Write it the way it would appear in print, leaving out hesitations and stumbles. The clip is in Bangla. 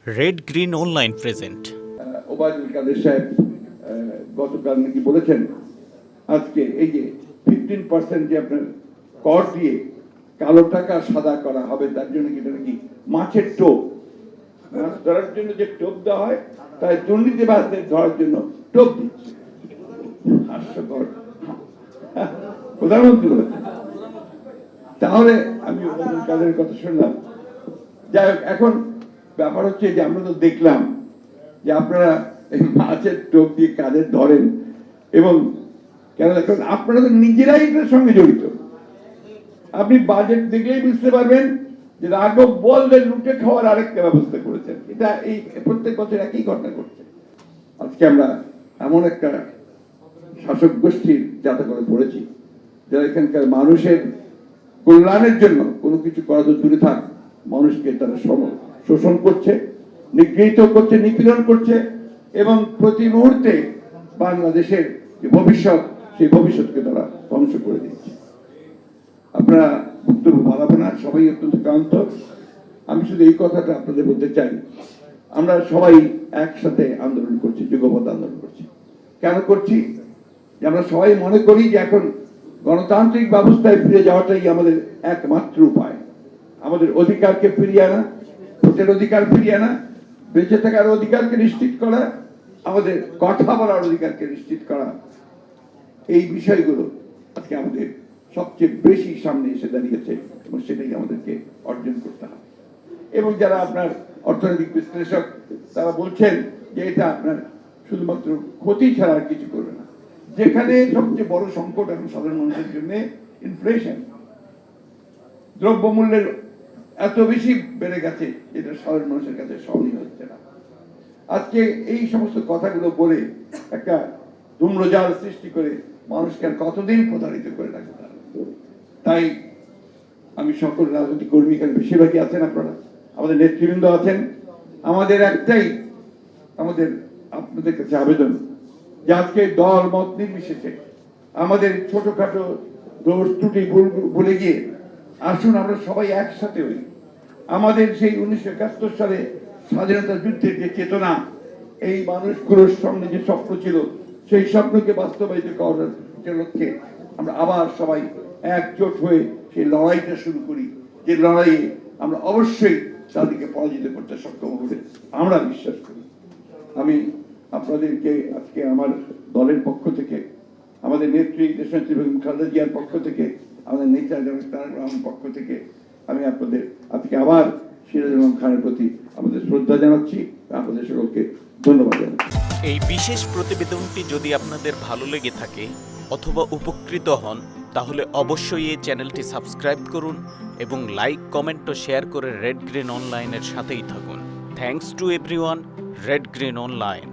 Red green online present. Obaidul Quader সাহেব গতকাল নাকি বলেছেন আজকে এই যে 15% যে আপনার কর দিয়ে কালো টাকা সাদা করা হবে, তার জন্য কি এটা নাকি মাছের টোপ, মাছ ধরার জন্য যে টোপ দেওয়া হয় তাই দুর্নীতিবাজদের ধরার জন্য টোপ দিচ্ছে। হাস্যকর। প্রধানমন্ত্রী বলেছেন। তাহলে আমি ওবায়দুল কাদের কথা শুনলাম। যাই হোক, এখন ব্যাপার হচ্ছে যে আমরা তো দেখলাম যে আপনারা এই মাছের টোপ দিয়ে কাদের ধরেন, এবং কেন দেখুন আপনারা তো নিজেরাই এটার সঙ্গে জড়িত। আপনি বাজেট দেখলেই বুঝতে পারবেন যে রাঘব বোয়ালদের লুটে খাওয়ার আরেকটা ব্যবস্থা করেছেন। এটা এই প্রত্যেক বছর একই ঘটনা ঘটছে। আজকে আমরা এমন একটা শাসক গোষ্ঠীর যাতে করে পড়েছি যারা এখানকার মানুষের কল্যাণের জন্য কোনো কিছু করা তো দূরে থাক, মানুষকে তারা শোষণ করছে, নিগৃহীত করছে, নিপীড়ন করছে, এবং প্রতি মুহূর্তে বাংলাদেশের যে ভবিষ্যৎ, সেই ভবিষ্যৎকে তারা ধ্বংস করে দিচ্ছে। আপনারা বক্তব্য বাড়াবো না, সবাই অত্যন্ত ক্লান্ত। আমি শুধু এই কথাটা আপনাদের বলতে চাই, আমরা সবাই একসাথে আন্দোলন করছি, যুগপৎ আন্দোলন করছি। কেন করছি? যে আমরা সবাই মনে করি যে এখন গণতান্ত্রিক ব্যবস্থায় ফিরে যাওয়াটাই আমাদের একমাত্র উপায়। আমাদের অধিকারকে ফিরিয়ে আনা, ভোটের অধিকার ফিরিয়ে আনা, বেঁচে থাকার অধিকারকে নিশ্চিত করা, আমাদের কথা বলার অধিকারকে নিশ্চিত করা, এই বিষয়গুলো আজকে আমাদের সবচেয়ে বেশি সামনে এসে দাঁড়িয়েছে, এবং সেটাই আমাদেরকে অর্জন করতে হবে। এবং যারা আপনার অর্থনৈতিক বিশ্লেষক তারা বলছেন যে এটা আপনার শুধুমাত্র ক্ষতি ছাড়া আর কিছু করবে না। যেখানে সবচেয়ে বড় সংকট এখন সাধারণ মানুষের জন্য ইনফ্লেশন, দ্রব্যমূল্যের এত বেশি বেড়ে গেছে যেটা সাধারণ মানুষের কাছে সহনীয় হচ্ছে না। আজকে এই সমস্ত কথাগুলো বলে একটা ধূম্রজাল সৃষ্টি করে মানুষকে আর কতদিন প্রতারিত করে রাখবে তারা। তাই আমি সকল রাজনৈতিক কর্মী, এখানে বেশিরভাগই আছেন আপনারা, আমাদের নেতৃবৃন্দ আছেন, আমাদের একটাই আমাদের আপনাদের কাছে আবেদন যে আজকে দল মত নির্বিশেষে আমাদের ছোটখাটো দোষ ত্রুটি ভুলে গিয়ে আসুন আমরা সবাই একসাথে হই। আমাদের সেই 1971 সালে স্বাধীনতা যুদ্ধের যে চেতনা, এই মানুষগুলোর সামনে যে স্বপ্ন ছিল, সেই স্বপ্নকে বাস্তবায়িত করার লক্ষ্যে আমরা আবার সবাই একজোট হয়ে সেই লড়াইটা শুরু করি, যে লড়াইয়ে আমরা অবশ্যই তাদেরকে পরাজিত করতে সক্ষম হবে আমরা বিশ্বাস করি। আমি আপনাদেরকে আজকে আমার দলের পক্ষ থেকে, আমাদের নেত্রী দেশনেত্রী বেগম খালেদা জিয়ার পক্ষ থেকে, আমাদের নেতা জনাব তারেক রহমানের পক্ষ থেকে আমি আপনাদের আজকে আবার সিরাজুল ইসলাম খানের প্রতি আমাদের শ্রদ্ধা জানাচ্ছি, আপনাদের সকলকে ধন্যবাদ জানাচ্ছি। এই বিশেষ প্রতিবেদনটি যদি আপনাদের ভালো লেগে থাকে অথবা উপকৃত হন, তাহলে অবশ্যই এই চ্যানেলটি সাবস্ক্রাইব করুন এবং লাইক, কমেন্ট ও শেয়ার করে রেড গ্রিন অনলাইনের সাথেই থাকুন। Thanks to everyone. Red green online.